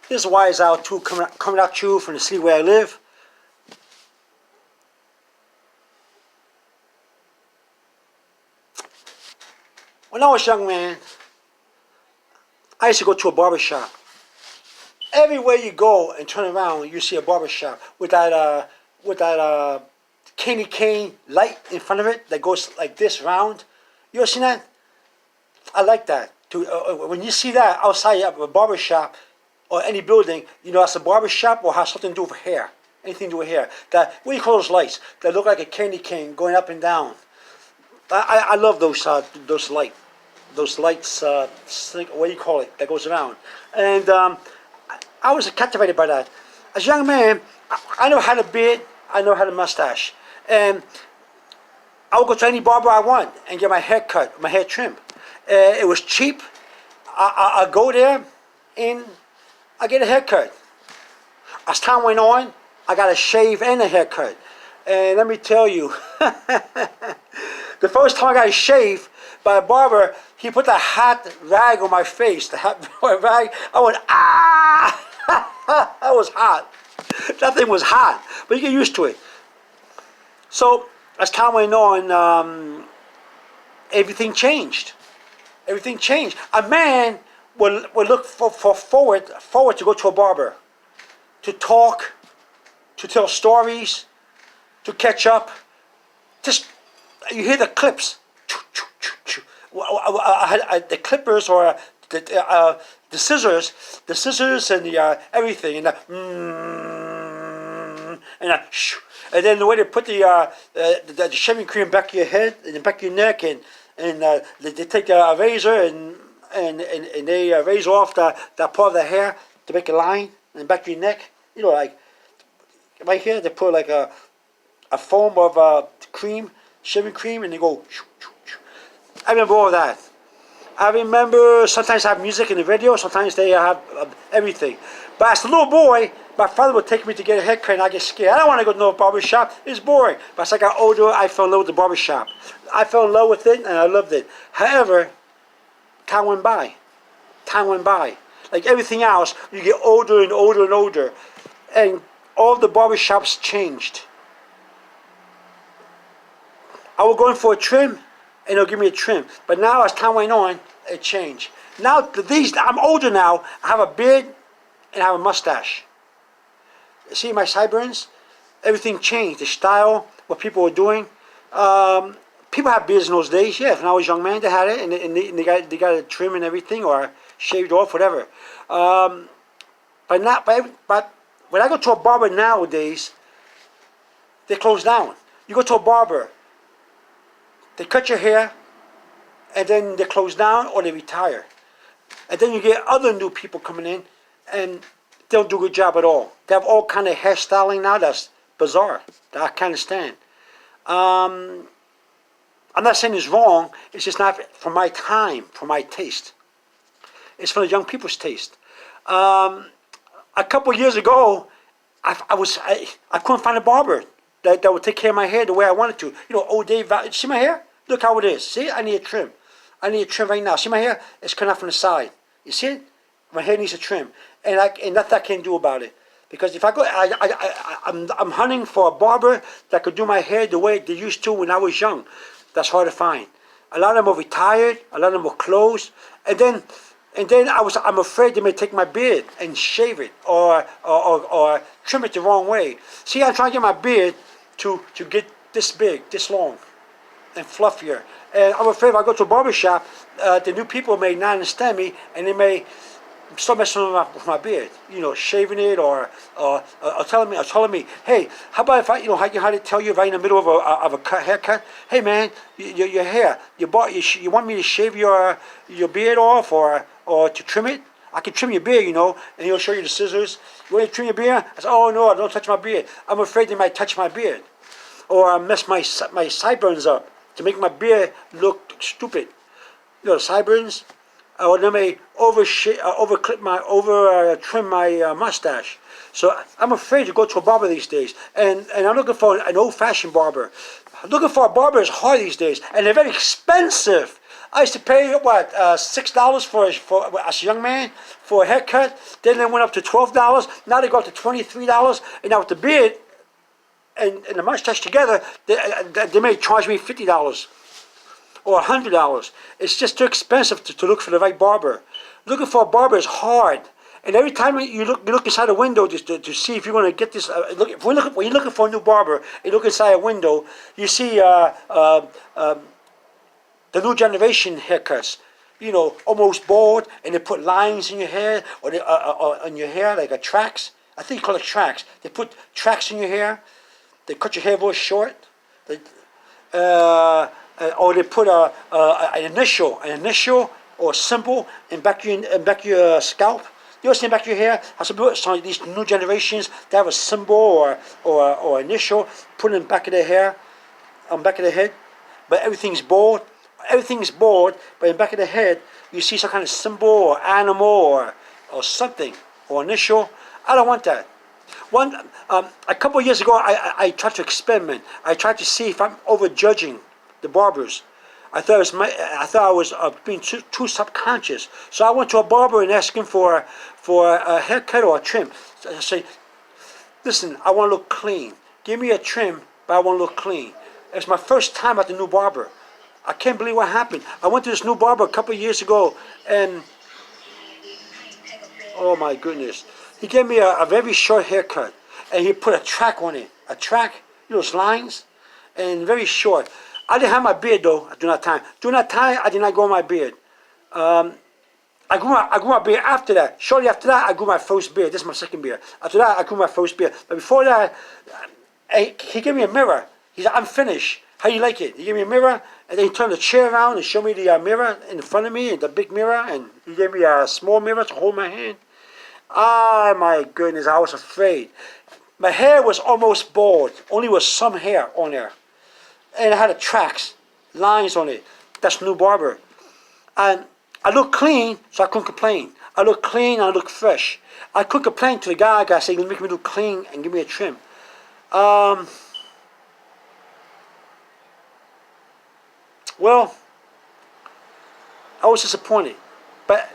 This wires out too, coming out too from the city where I live. When I was a young man, I used to go to a barbershop. Everywhere you go and turn around, you see a barbershop with that candy cane light in front of it that goes like this round. You ever seen that? I like that. When you see that outside of a barbershop or any building, you know it's a barbershop or has something to do with hair. Anything to do with hair. That, what do you call those lights? That look like a candy cane going up and down. I love those lights. Those lights, what do you call it, that goes around. And I was captivated by that. As a young man, I know how to beard, I know how to mustache. And I would go to any barber I want and get my hair cut, my hair trimmed. It was cheap. I go there and I get a haircut. As time went on, I got a shave and a haircut. And let me tell you, the first time I got a shave by a barber, he put the hot rag on my face. The hot rag, I went, ah! That was hot. That thing was hot, but you get used to it. So as time went on, everything changed. Everything changed. A man will look forward to go to a barber, to talk, to tell stories, to catch up. Just you hear the clips, the clippers or the scissors and the everything, and and then the way they put the shaving cream back of your head and the back of your neck, and they take a razor and they razor off that part of the hair to make a line in the back of your neck. You know, like right here, they put like a foam of cream, shaving cream, and they go. I remember all that. I remember sometimes I have music in the video, sometimes they have everything. But as a little boy, my father would take me to get a haircut and I get scared. I don't want to go to no barbershop, it's boring. But as I got older, I fell in love with the barbershop. I fell in love with it and I loved it. However, time went by. Time went by. Like everything else, you get older and older and older. And all the barbershops changed. I would go in for a trim, and they'll give me a trim. But now, as time went on, it changed. Now, I'm older now. I have a beard and I have a mustache. See my sideburns? Everything changed. The style, what people were doing. People had beards in those days. Yeah, when I was a young man, they had it, and they got a trim and everything, or shaved off, whatever. But when I go to a barber nowadays, they close down. You go to a barber. They cut your hair, and then they close down or they retire. And then you get other new people coming in, and they don't do a good job at all. They have all kind of hairstyling now that's bizarre, that I can't stand. I'm not saying it's wrong, it's just not for my time, for my taste. It's for the young people's taste. A couple years ago, I couldn't find a barber that would take care of my hair the way I wanted to. You know, old Dave, see my hair? Look how it is. See, I need a trim. I need a trim right now. See my hair? It's coming out from the side. You see it? My hair needs a trim. And nothing I can do about it. Because if I go, I'm hunting for a barber that could do my hair the way they used to when I was young. That's hard to find. A lot of them are retired. A lot of them are closed. And then I'm afraid they may take my beard and shave it or trim it the wrong way. See, I'm trying to get my beard to get this big, this long, and fluffier. And I'm afraid if I go to a barbershop, the new people may not understand me, and they may start messing with my beard. You know, shaving it or telling me, hey, how about if I, how to tell you right in the middle of a haircut? Hey man, your hair, you want me to shave your beard off or to trim it? I can trim your beard, and he'll show you the scissors. You want to trim your beard? I said, oh no, don't touch my beard. I'm afraid they might touch my beard. Or mess my sideburns up to make my beard look stupid. The sideburns. Or they may trim my mustache. So I'm afraid to go to a barber these days. And I'm looking for an old-fashioned barber. Looking for a barber is hard these days. And they're very expensive. I used to pay what $6 for as a young man for a haircut. Then it went up to $12. Now they go up to $23. And now with the beard and the mustache together, they may charge me $50 or $100. It's just too expensive to look for the right barber. Looking for a barber is hard. And every time you look inside a window just to see if you're going to get this. When you're looking for a new barber, you look inside a window, you see the new generation haircuts. You know, almost bald, and they put lines in your hair or on your hair like a tracks. I think you call it tracks. They put tracks in your hair. They cut your hair real short. Or they put an initial or a symbol in back of your scalp. You ever seen back of your hair? How some of these new generations, they have a symbol or initial put in the back of their hair, on the back of their head, but everything's bald. Everything's bald, but in the back of the head, you see some kind of symbol or animal or something or initial. I don't want that. A couple of years ago, I tried to experiment. I tried to see if I'm overjudging the barbers. I thought I was being too subconscious. So I went to a barber and asked him for a haircut or a trim. So I say, listen, I want to look clean. Give me a trim, but I want to look clean. It was my first time at the new barber. I can't believe what happened. I went to this new barber a couple of years ago, and oh my goodness, he gave me a very short haircut, and he put a track on it. A track, you know, those lines, and very short. I didn't have my beard though during that time. During that time, I did not grow my beard. I grew my beard after that. Shortly after that, I grew my first beard. This is my second beard. After that, I grew my first beard. But before that, he gave me a mirror. He said, I'm finished. How do you like it? He gave me a mirror, and then he turned the chair around and showed me the mirror in front of me, and the big mirror, and he gave me a small mirror to hold my hand. Ah, my goodness, I was afraid. My hair was almost bald. Only was some hair on there. And it had the tracks, lines on it. That's new barber. And I looked clean, so I couldn't complain. I looked clean, I looked fresh. I couldn't complain to the guy. I said, make me look clean and give me a trim. Well, I was disappointed. But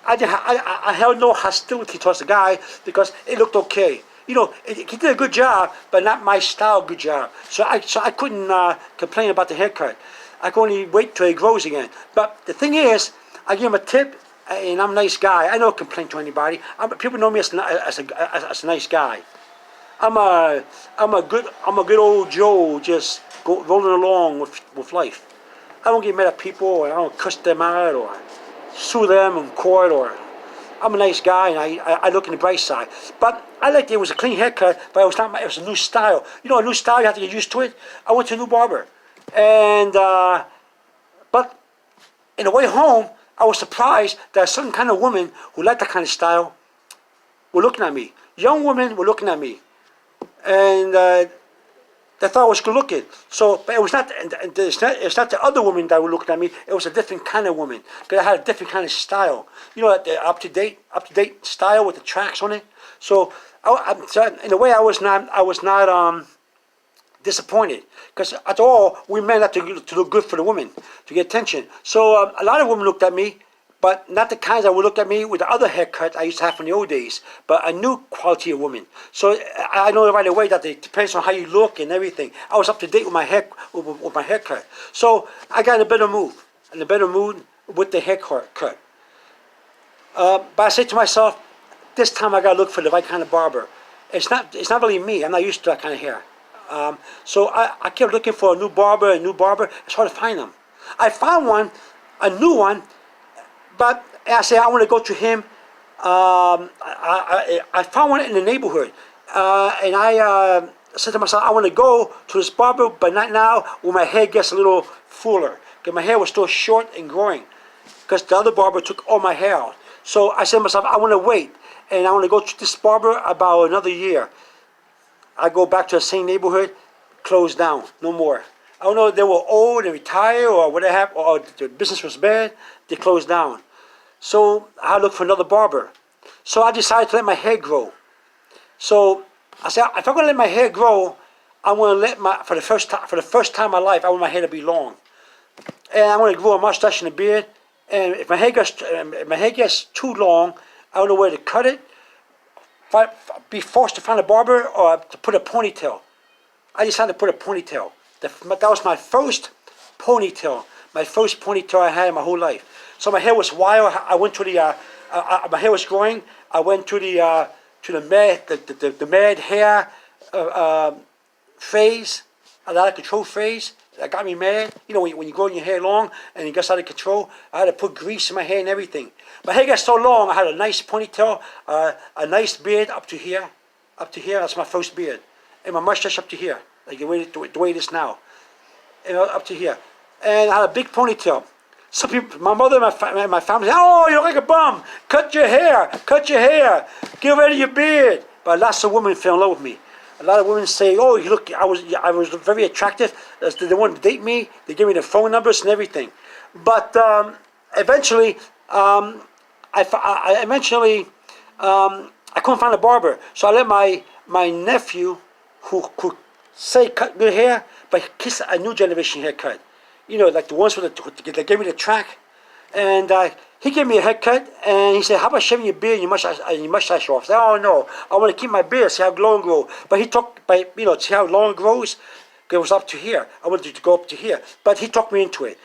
I held no hostility towards the guy because it looked okay. You know, he did a good job, but not my style good job. So I couldn't complain about the haircut. I could only wait till it grows again. But the thing is, I give him a tip, and I'm a nice guy. I don't complain to anybody. People know me as a nice guy. I'm a good old Joe, just rolling along with life. I don't get mad at people, or I don't cuss them out, or sue them in court, or I'm a nice guy, and I look in the bright side. But I liked it. It was a clean haircut, but it was not. It was a new style. You know, a new style, you have to get used to it. I went to a new barber, and but in the way home, I was surprised that a certain kind of woman who liked that kind of style were looking at me. Young women were looking at me, and they thought I was good looking. So, but it was not. It's not the other women that were looking at me. It was a different kind of woman because I had a different kind of style. You know, the up to date style with the tracks on it. So, in a way, I was not disappointed because at all we men have to look good for the women to get attention. So a lot of women looked at me, but not the kinds that would look at me with the other haircut I used to have from the old days, but a new quality of woman. So I know right away that it depends on how you look and everything. I was up to date with my haircut. So I got in a better mood, with the haircut. But I said to myself, this time I got to look for the right kind of barber. It's not really me. I'm not used to that kind of hair. So I kept looking for a new barber. It's hard to find them. I found a new one. But I said, I want to go to him. I found one in the neighborhood. And I said to myself, I want to go to this barber, but not now when my hair gets a little fuller. Because my hair was still short and growing. Because the other barber took all my hair out. So I said to myself, I want to wait. And I want to go to this barber about another year. I go back to the same neighborhood, closed down, no more. I don't know if they were old and retired or what happened, or the business was bad, they closed down. So I looked for another barber. So I decided to let my hair grow. So I said, if I'm going to let my hair grow, I want to for the first time in my life, I want my hair to be long. and I'm going to grow a mustache and a beard. And if my hair gets too long, I don't know where to cut it. Be forced to find a barber or to put a ponytail. I decided to put a ponytail. That was my first ponytail. My first ponytail I had in my whole life. So my hair was wild. I went to the my hair was growing. I went to the mad hair phase, a lot of control phase. That got me mad. You know, when you grow your hair long and it gets out of control, I had to put grease in my hair and everything. My hair got so long, I had a nice ponytail, a nice beard up to here. Up to here, that's my first beard. And my mustache up to here, like the way it is now. And up to here. And I had a big ponytail. Some people, my mother and my family said, "Oh, you look like a bum. Cut your hair. Cut your hair. Get rid of your beard." But lots of women fell in love with me. A lot of women say, "Oh, you look." I was very attractive. They wanted to date me. They gave me their phone numbers and everything. But eventually, I couldn't find a barber. So I let my nephew, who could say cut good hair, but kiss a new generation haircut. You know, like the ones that gave me the track. And he gave me a haircut, and he said, "How about shaving your beard and your mustache off?" I said, "Oh no, I want to keep my beard, see how long it grows." But he talked, see how long it grows. It was up to here. I wanted to go up to here, but he talked me into it.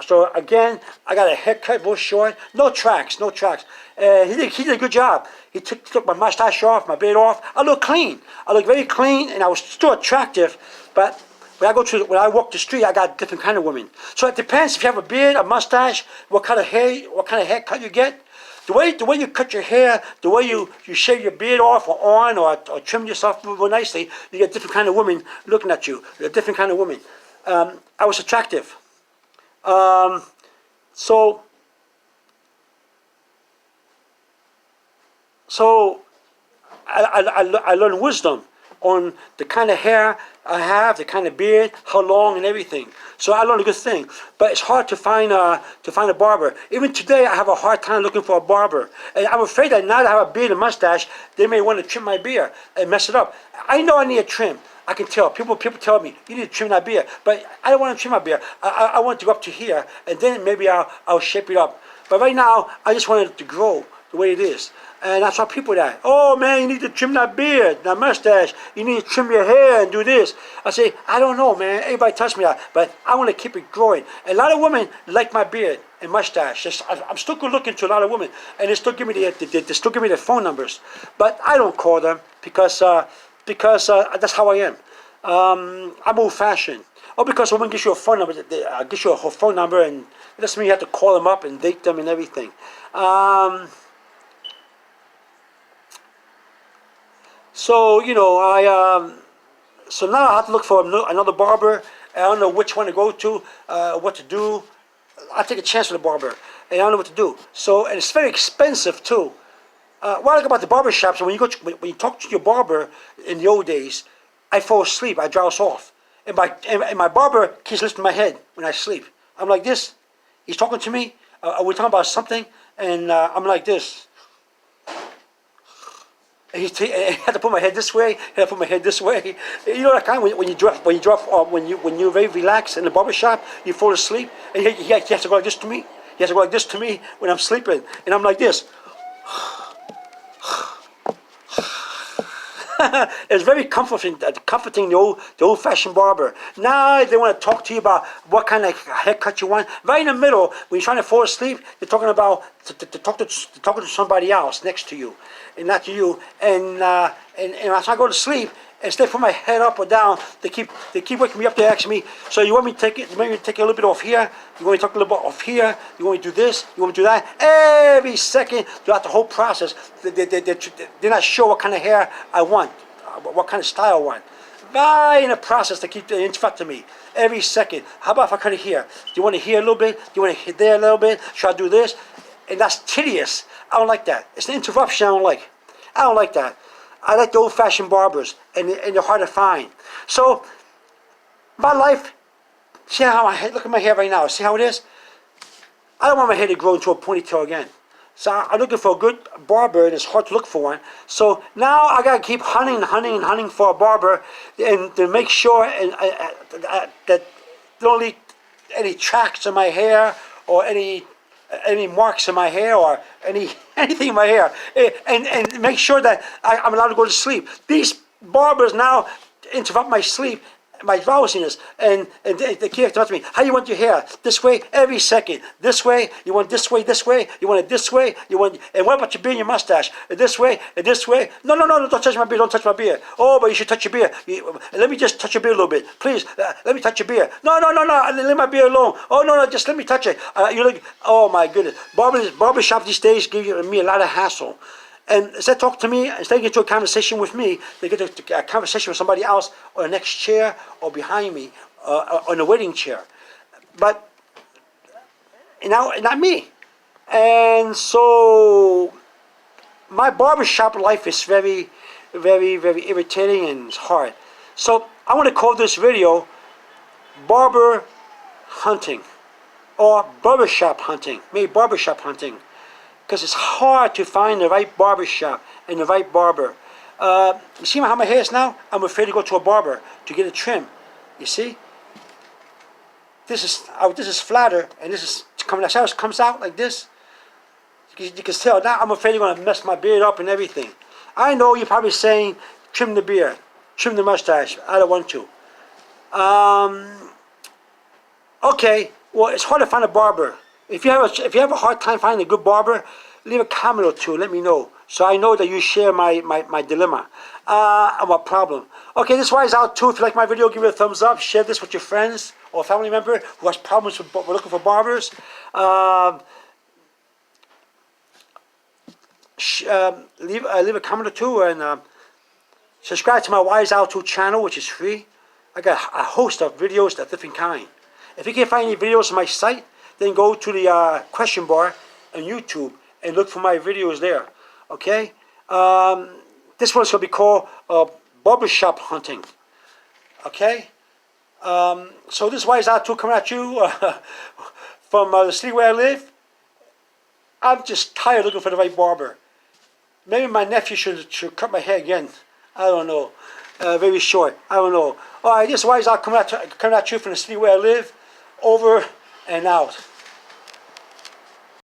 So again, I got a haircut, real short, no tracks. He did a good job. He took my mustache off, my beard off. I look clean. I look very clean, and I was still attractive, but. When I walk the street, I got different kind of women. So it depends if you have a beard, a mustache, what kind of haircut you get. The way you cut your hair, the way you shave your beard off or trim yourself real nicely, you get different kind of women looking at you. You're a different kind of woman. I was attractive. So I learned wisdom on the kind of hair I have, the kind of beard, how long, and everything. So I learned a good thing. But it's hard to find a barber. Even today, I have a hard time looking for a barber. And I'm afraid that now that I have a beard and mustache, they may want to trim my beard and mess it up. I know I need a trim. I can tell. People tell me, "You need to trim that beard." But I don't want to trim my beard. I want it to go up to here, and then maybe I'll shape it up. But right now, I just want it to grow the way it is. And that's why people that, "Oh man, you need to trim that beard, that mustache. You need to trim your hair and do this." I say, I don't know, man. Everybody tells me that, but I want to keep it growing. A lot of women like my beard and mustache. I'm still good looking to a lot of women, and they still give me their phone numbers. But I don't call them because that's how I am. I'm old-fashioned. Oh, because a woman gives you a phone number, gives you a phone number, and it doesn't mean you have to call them up and date them and everything. So so now I have to look for another barber. I don't know which one to go to, what to do. I take a chance with the barber, and I don't know what to do. So, and it's very expensive too. What I like about the barbershops, when you talk to your barber in the old days, I fall asleep, I drowse off, and my barber keeps lifting my head when I sleep. I'm like this. He's talking to me. We're talking about something, and I'm like this. I had to put my head this way. I had to put my head this way. You know that kind when you're very relaxed in the barbershop, you fall asleep, and he has to go like this to me. He has to go like this to me when I'm sleeping, and I'm like this. It's very comforting the old-fashioned barber. Now they want to talk to you about what kind of haircut you want. Right in the middle, when you're trying to fall asleep, they're talking about talking to somebody else next to you, and not to you. And as I go to sleep, instead of putting my head up or down, they keep waking me up. They ask me, "So you want me to take it? You want me to take a little bit off here? You want me to take a little bit off here? You want me to do this? You want me to do that?" Every second throughout the whole process, they're not sure what kind of hair I want, what kind of style I want. Right in the process, they keep interrupting me every second. How about if I cut it here? Do you want to here a little bit? Do you want to hit there a little bit? Should I do this? And that's tedious. I don't like that. It's an interruption I don't like. I don't like that. I like the old-fashioned barbers, and they're hard to find. So, my life, see how look at my hair right now. See how it is? I don't want my hair to grow into a ponytail again. So I'm looking for a good barber, and it's hard to look for one. So now I gotta keep hunting for a barber, and to make sure that they only any tracks in my hair or any marks in my hair or anything in my hair, and make sure that I'm allowed to go to sleep. These barbers now interrupt my sleep, my drowsiness, and they keep telling me, how you want your hair? This way, every second. This way, you want this way, you want it this way, and what about your beard and your mustache? This way, and this way. No, don't touch my beard, don't touch my beard. Oh, but you should touch your beard. Let me just touch your beard a little bit. Please, let me touch your beard. No, leave my beard alone. Oh, no, just let me touch it. You look, oh my goodness. Barbershop these days give me a lot of hassle. And instead of talk to me, instead of get into a conversation with me, they get a conversation with somebody else, or the next chair, or behind me, on the waiting chair. But now, not me. And so, my barbershop life is very, very, very irritating and it's hard. So, I want to call this video Barber Hunting, or Barbershop Hunting, maybe Barbershop Hunting. Because it's hard to find the right barbershop and the right barber. You see how my hair is now? I'm afraid to go to a barber to get a trim. You see? This is flatter, and this is coming out. It comes out like this. You can tell now. I'm afraid you're going to mess my beard up and everything. I know you're probably saying, trim the beard, trim the mustache. I don't want to. Okay. Well, it's hard to find a barber. If you have a hard time finding a good barber, leave a comment or two. Let me know, so I know that you share my dilemma, my problem. Okay, this one is out too. If you like my video, give it a thumbs up. Share this with your friends or family member who has problems with looking for barbers. Leave a comment or two, and subscribe to my Wise Out 2 channel, which is free. I got a host of videos of different kind. If you can't find any videos on my site, then go to the question bar on YouTube and look for my videos there. Okay? This one's going to be called Barbershop Hunting. Okay? So this is Wise Out 2 coming at you from the city where I live. I'm just tired looking for the right barber. Maybe my nephew should cut my hair again. I don't know. Very short. I don't know. Alright, this is Wise Out coming at you from the city where I live. Over and out.